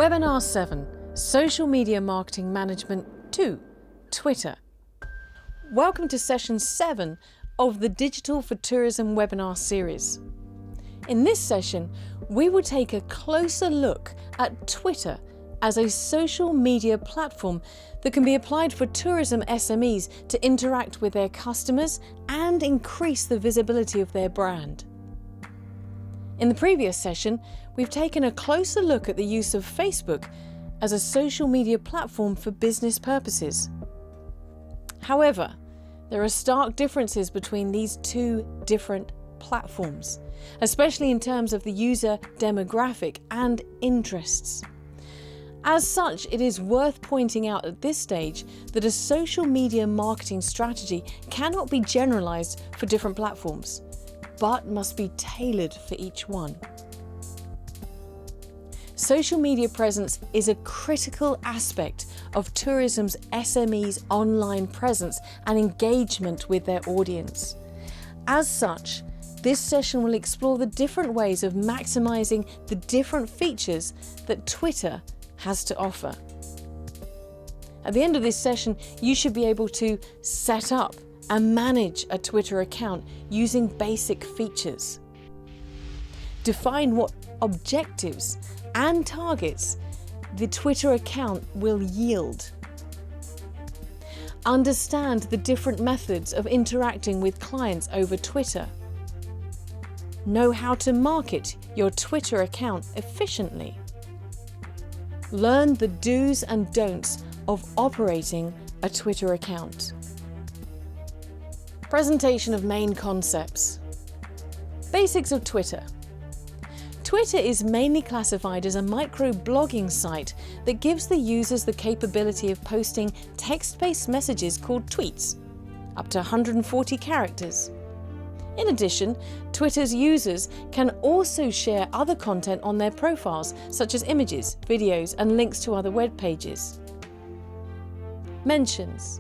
Webinar 7, Social Media Marketing Management 2, Twitter. Welcome to session 7 of the Digital for Tourism webinar series. In this session, we will take a closer look at Twitter as a social media platform that can be applied for tourism SMEs to interact with their customers and increase the visibility of their brand. In the previous session, we've taken a closer look at the use of Facebook as a social media platform for business purposes. However, there are stark differences between these two different platforms, especially in terms of the user demographic and interests. As such, it is worth pointing out at this stage that a social media marketing strategy cannot be generalized for different platforms, but must be tailored for each one. Social media presence is a critical aspect of tourism's SMEs' online presence and engagement with their audience. As such, this session will explore the different ways of maximizing the different features that Twitter has to offer. At the end of this session, you should be able to set up and manage a Twitter account using basic features. Define what objectives and targets the Twitter account will yield. Understand the different methods of interacting with clients over Twitter. Know how to market your Twitter account efficiently. Learn the do's and don'ts of operating a Twitter account. Presentation of main concepts. Basics of Twitter. Twitter is mainly classified as a micro-blogging site that gives the users the capability of posting text-based messages called tweets, up to 140 characters. In addition, Twitter's users can also share other content on their profiles, such as images, videos, and links to other web pages. Mentions.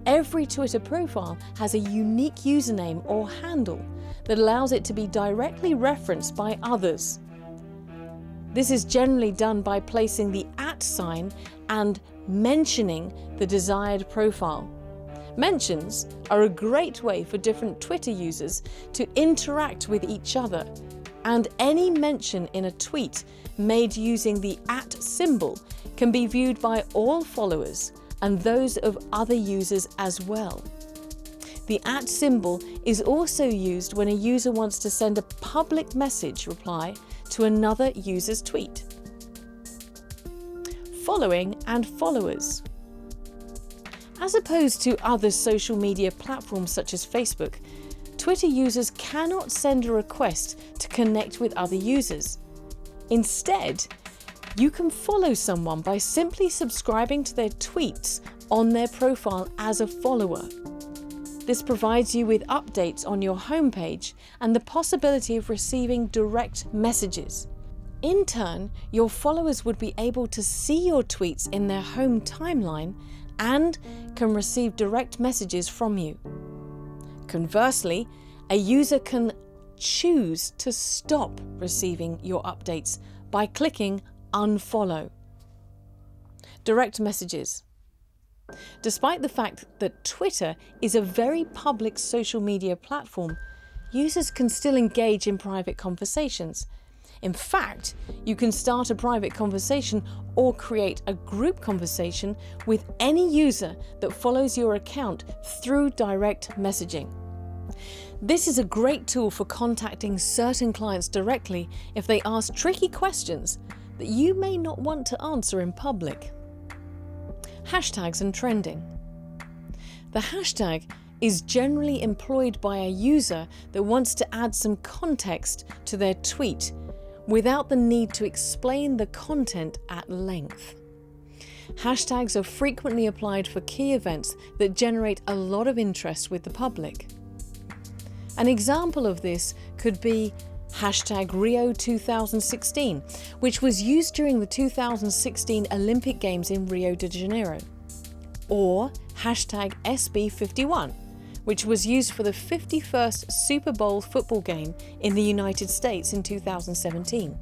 Every Twitter profile has a unique username or handle that allows it to be directly referenced by others. This is generally done by placing the @ sign and mentioning the desired profile. Mentions are a great way for different Twitter users to interact with each other, and any mention in a tweet made using the @ symbol can be viewed by all followers and those of other users as well. The @ symbol is also used when a user wants to send a public message reply to another user's tweet. Following and followers. As opposed to other social media platforms such as Facebook, Twitter users cannot send a request to connect with other users. Instead, you can follow someone by simply subscribing to their tweets on their profile as a follower. This provides you with updates on your homepage and the possibility of receiving direct messages. In turn, your followers would be able to see your tweets in their home timeline and can receive direct messages from you. Conversely, a user can choose to stop receiving your updates by clicking unfollow. Direct messages. Despite the fact that Twitter is a very public social media platform, users can still engage in private conversations. In fact, you can start a private conversation or create a group conversation with any user that follows your account through direct messaging. This is a great tool for contacting certain clients directly if they ask tricky questions that you may not want to answer in public. Hashtags and trending. The hashtag is generally employed by a user that wants to add some context to their tweet without the need to explain the content at length. Hashtags are frequently applied for key events that generate a lot of interest with the public. An example of this could be hashtag Rio 2016, which was used during the 2016 Olympic Games in Rio de Janeiro, or hashtag SB51, which was used for the 51st Super Bowl football game in the United States in 2017.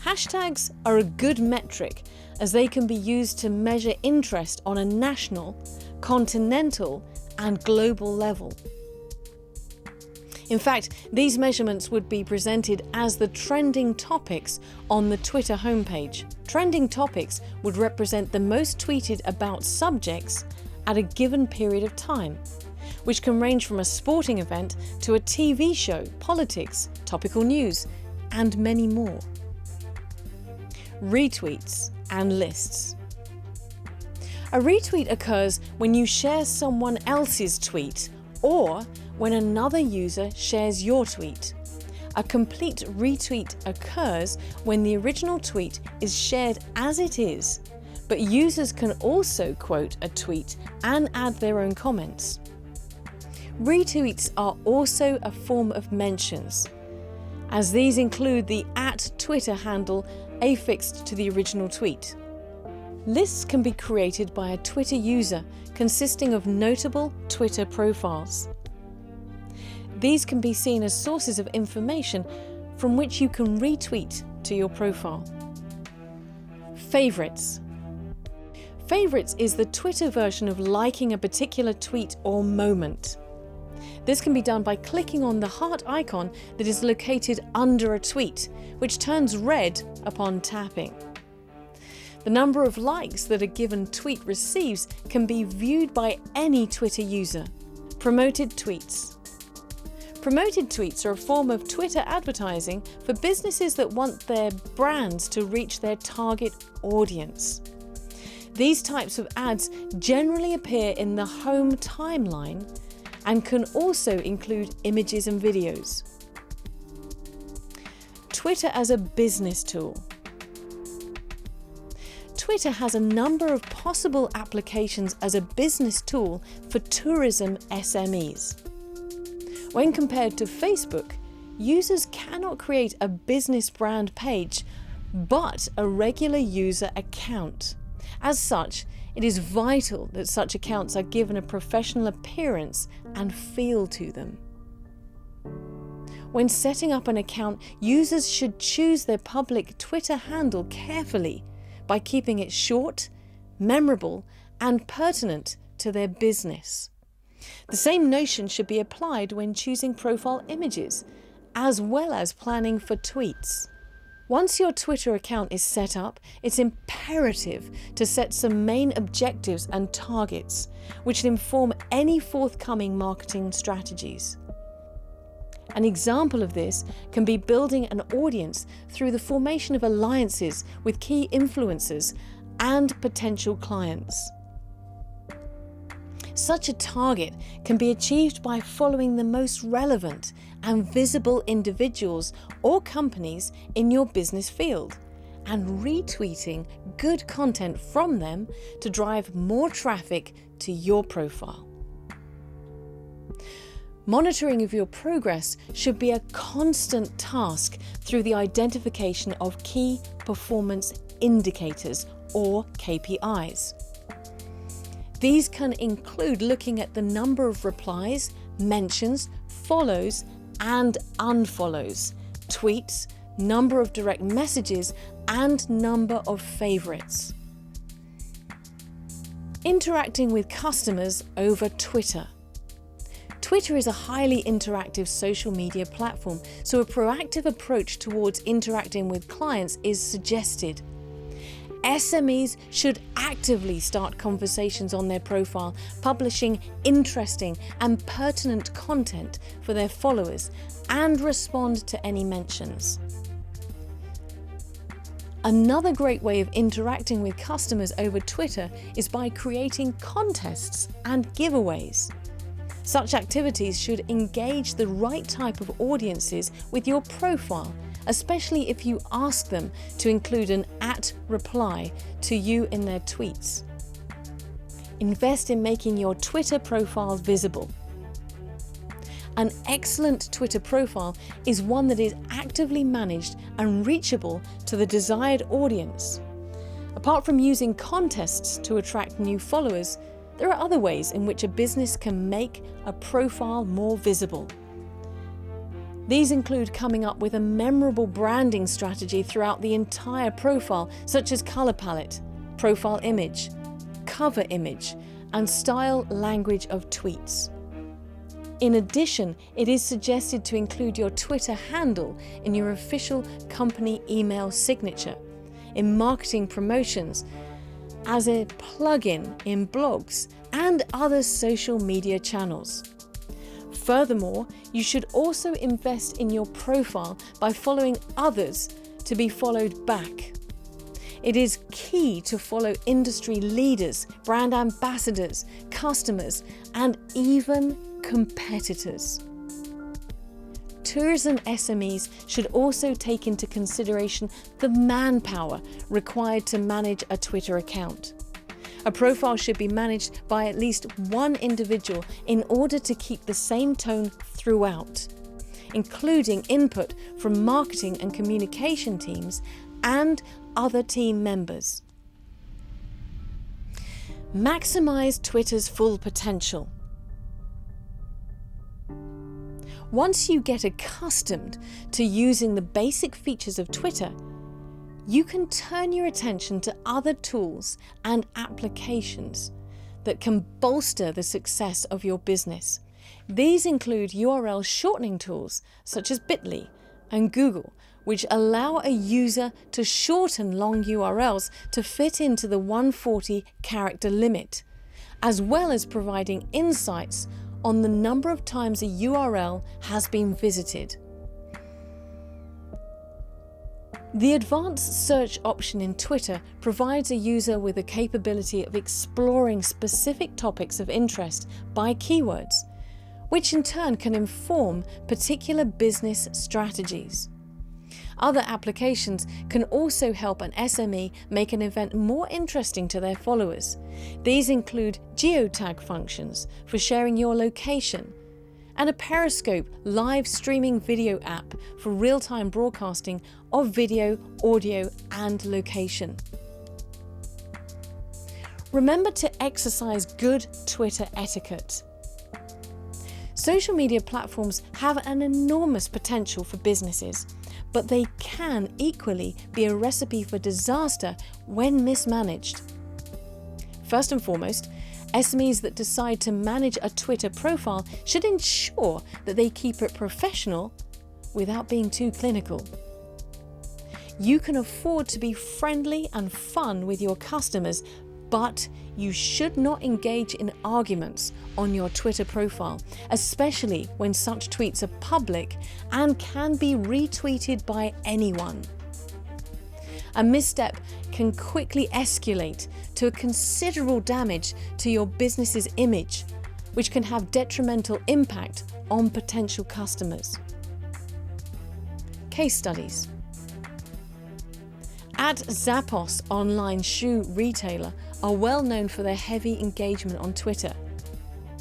Hashtags are a good metric as they can be used to measure interest on a national, continental, and global level. In fact, these measurements would be presented as the trending topics on the Twitter homepage. Trending topics would represent the most tweeted about subjects at a given period of time, which can range from a sporting event to a TV show, politics, topical news, and many more. Retweets and lists. A retweet occurs when you share someone else's tweet or when another user shares your tweet. A complete retweet occurs when the original tweet is shared as it is, but users can also quote a tweet and add their own comments. Retweets are also a form of mentions, as these include the @Twitter handle affixed to the original tweet. Lists can be created by a Twitter user consisting of notable Twitter profiles. These can be seen as sources of information from which you can retweet to your profile. Favorites. Favorites is the Twitter version of liking a particular tweet or moment. This can be done by clicking on the heart icon that is located under a tweet, which turns red upon tapping. The number of likes that a given tweet receives can be viewed by any Twitter user. Promoted tweets. Promoted tweets are a form of Twitter advertising for businesses that want their brands to reach their target audience. These types of ads generally appear in the home timeline and can also include images and videos. Twitter as a business tool. Twitter has a number of possible applications as a business tool for tourism SMEs. When compared to Facebook, users cannot create a business brand page, but a regular user account. As such, it is vital that such accounts are given a professional appearance and feel to them. When setting up an account, users should choose their public Twitter handle carefully by keeping it short, memorable, and pertinent to their business. The same notion should be applied when choosing profile images, as well as planning for tweets. Once your Twitter account is set up, it's imperative to set some main objectives and targets, which inform any forthcoming marketing strategies. An example of this can be building an audience through the formation of alliances with key influencers and potential clients. Such a target can be achieved by following the most relevant and visible individuals or companies in your business field and retweeting good content from them to drive more traffic to your profile. Monitoring of your progress should be a constant task through the identification of key performance indicators or KPIs. These can include looking at the number of replies, mentions, follows, and unfollows, tweets, number of direct messages, and number of favorites. Interacting with customers over Twitter. Twitter is a highly interactive social media platform, so a proactive approach towards interacting with clients is suggested. SMEs should actively start conversations on their profile, publishing interesting and pertinent content for their followers, and respond to any mentions. Another great way of interacting with customers over Twitter is by creating contests and giveaways. Such activities should engage the right type of audiences with your profile, especially if you ask them to include an @reply to you in their tweets. Invest in making your Twitter profile visible. An excellent Twitter profile is one that is actively managed and reachable to the desired audience. Apart from using contests to attract new followers, there are other ways in which a business can make a profile more visible. These include coming up with a memorable branding strategy throughout the entire profile, such as colour palette, profile image, cover image, and style language of tweets. In addition, it is suggested to include your Twitter handle in your official company email signature, in marketing promotions, as a plugin in blogs and other social media channels. Furthermore, you should also invest in your profile by following others to be followed back. It is key to follow industry leaders, brand ambassadors, customers, and even competitors. Tourism SMEs should also take into consideration the manpower required to manage a Twitter account. A profile should be managed by at least one individual in order to keep the same tone throughout, including input from marketing and communication teams and other team members. Maximize Twitter's full potential. Once you get accustomed to using the basic features of Twitter, you can turn your attention to other tools and applications that can bolster the success of your business. These include URL shortening tools such as Bitly and Google, which allow a user to shorten long URLs to fit into the 140 character limit, as well as providing insights on the number of times a URL has been visited. The advanced search option in Twitter provides a user with the capability of exploring specific topics of interest by keywords, which in turn can inform particular business strategies. Other applications can also help an SME make an event more interesting to their followers. These include geotag functions for sharing your location, and a Periscope live streaming video app for real-time broadcasting of video, audio, and location. Remember to exercise good Twitter etiquette. Social media platforms have an enormous potential for businesses, but they can equally be a recipe for disaster when mismanaged. First and foremost, SMEs that decide to manage a Twitter profile should ensure that they keep it professional without being too clinical. You can afford to be friendly and fun with your customers, but you should not engage in arguments on your Twitter profile, especially when such tweets are public and can be retweeted by anyone. A misstep can quickly escalate to a considerable damage to your business's image, which can have detrimental impact on potential customers. Case studies. At Zappos online shoe retailer are well known for their heavy engagement on Twitter,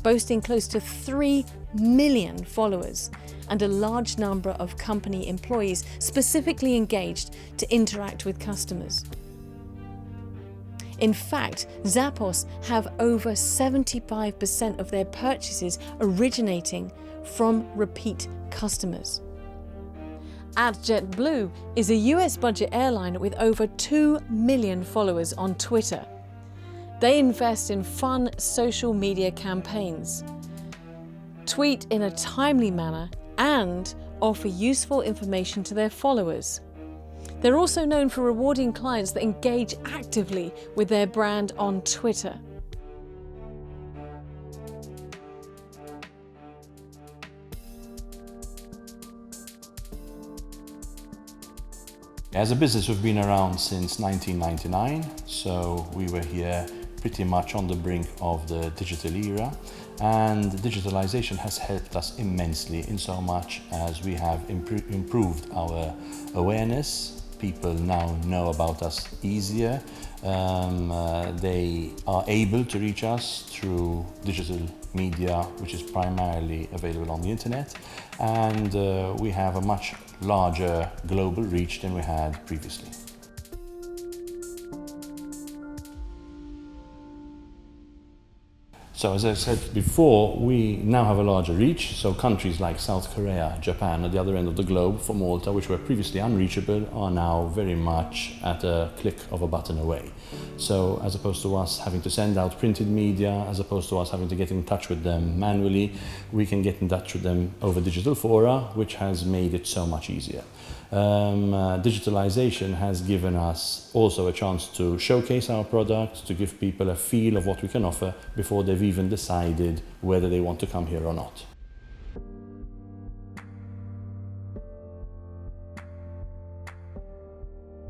boasting close to 3 million followers and a large number of company employees specifically engaged to interact with customers. In fact, Zappos have over 75% of their purchases originating from repeat customers. At JetBlue is a US budget airline with over 2 million followers on Twitter. They invest in fun social media campaigns, tweet in a timely manner, and offer useful information to their followers. They're also known for rewarding clients that engage actively with their brand on Twitter. As a business, we've been around since 1999, so we were here pretty much on the brink of the digital era, and digitalization has helped us immensely in so much as we have improved our awareness. People now know about us easier. They are able to reach us through digital media, which is primarily available on the internet, and we have a much larger global reach than we had previously. So as I said before, we now have a larger reach. So countries like South Korea, Japan, at the other end of the globe, for Malta, which were previously unreachable, are now very much at a click of a button away. So as opposed to us having to send out printed media, as opposed to us having to get in touch with them manually, we can get in touch with them over digital fora, which has made it so much easier. Digitalization has given us also a chance to showcase our product, to give people a feel of what we can offer before they've even decided whether they want to come here or not.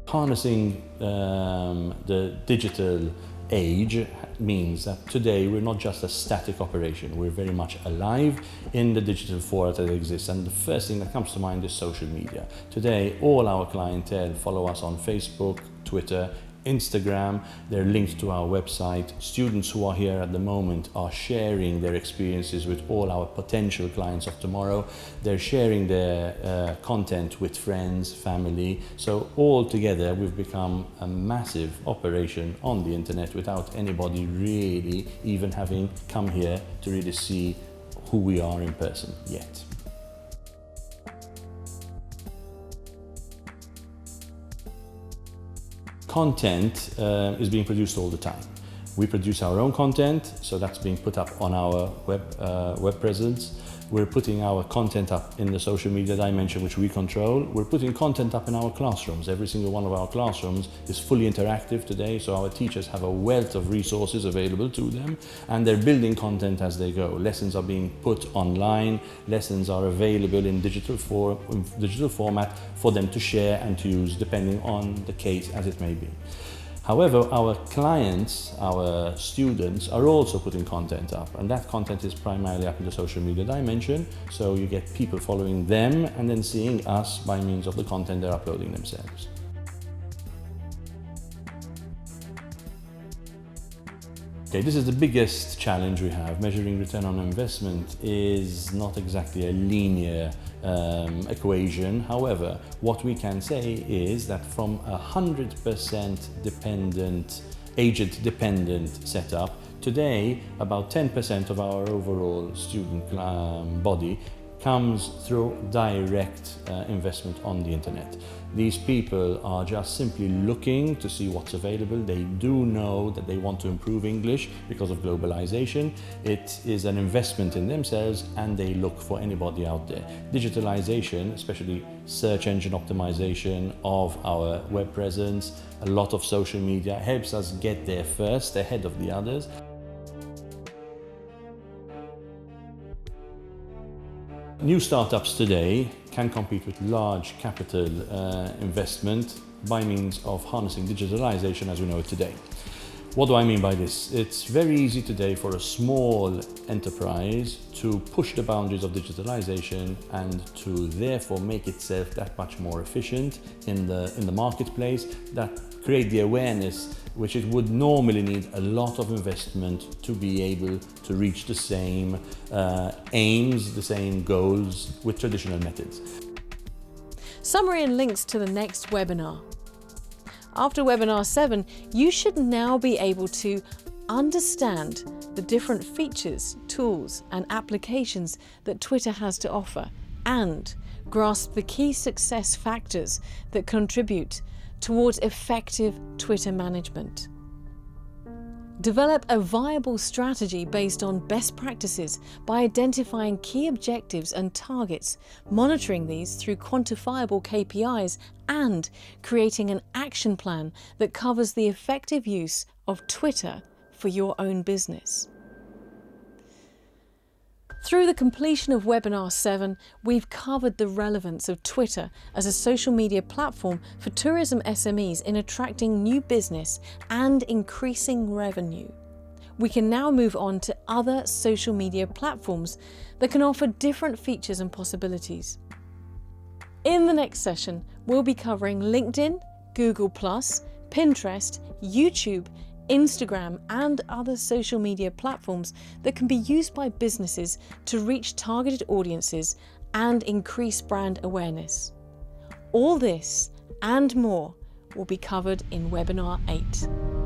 Harnessing the digital age means that today we're not just a static operation, we're very much alive in the digital fora that exists, and the first thing that comes to mind is social media. Today all our clientele follow us on Facebook, Twitter, Instagram, they're linked to our website. Students who are here at the moment are sharing their experiences with all our potential clients of tomorrow. They're sharing their content with friends, family. So all together we've become a massive operation on the internet without anybody really even having come here to really see who we are in person yet. Content is being produced all the time. We produce our own content, so that's being put up on our web presence. We're putting our content up in the social media dimension, which we control. We're putting content up in our classrooms. Every single one of our classrooms is fully interactive today, so our teachers have a wealth of resources available to them, and they're building content as they go. Lessons are being put online, lessons are available in digital format for them to share and to use depending on the case as it may be. However, our clients, our students are also putting content up, and that content is primarily up in the social media dimension, so you get people following them and then seeing us by means of the content they're uploading themselves. Okay, this is the biggest challenge we have. Measuring return on investment is not exactly a linear equation. However, what we can say is that from 100% agent-dependent setup, today about 10% of our overall student body comes through direct investment on the internet. These people are just simply looking to see what's available. They do know that they want to improve English because of globalization. It is an investment in themselves, and they look for anybody out there. Digitalization, especially search engine optimization of our web presence, a lot of social media, helps us get there first, ahead of the others. New startups today can compete with large capital investment by means of harnessing digitalization as we know it today. What do I mean by this? It's very easy today for a small enterprise to push the boundaries of digitalization and to therefore make itself that much more efficient in the marketplace, that create the awareness which it would normally need a lot of investment to be able to reach the same aims, the same goals with traditional methods. Summary and links to the next webinar. After webinar 7, you should now be able to understand the different features, tools, and applications that Twitter has to offer, and grasp the key success factors that contribute towards effective Twitter management. Develop a viable strategy based on best practices by identifying key objectives and targets, monitoring these through quantifiable KPIs, and creating an action plan that covers the effective use of Twitter for your own business. Through the completion of webinar 7, we've covered the relevance of Twitter as a social media platform for tourism SMEs in attracting new business and increasing revenue. We can now move on to other social media platforms that can offer different features and possibilities. In the next session, we'll be covering LinkedIn, Google+, Pinterest, YouTube, Instagram, and other social media platforms that can be used by businesses to reach targeted audiences and increase brand awareness. All this and more will be covered in webinar 8.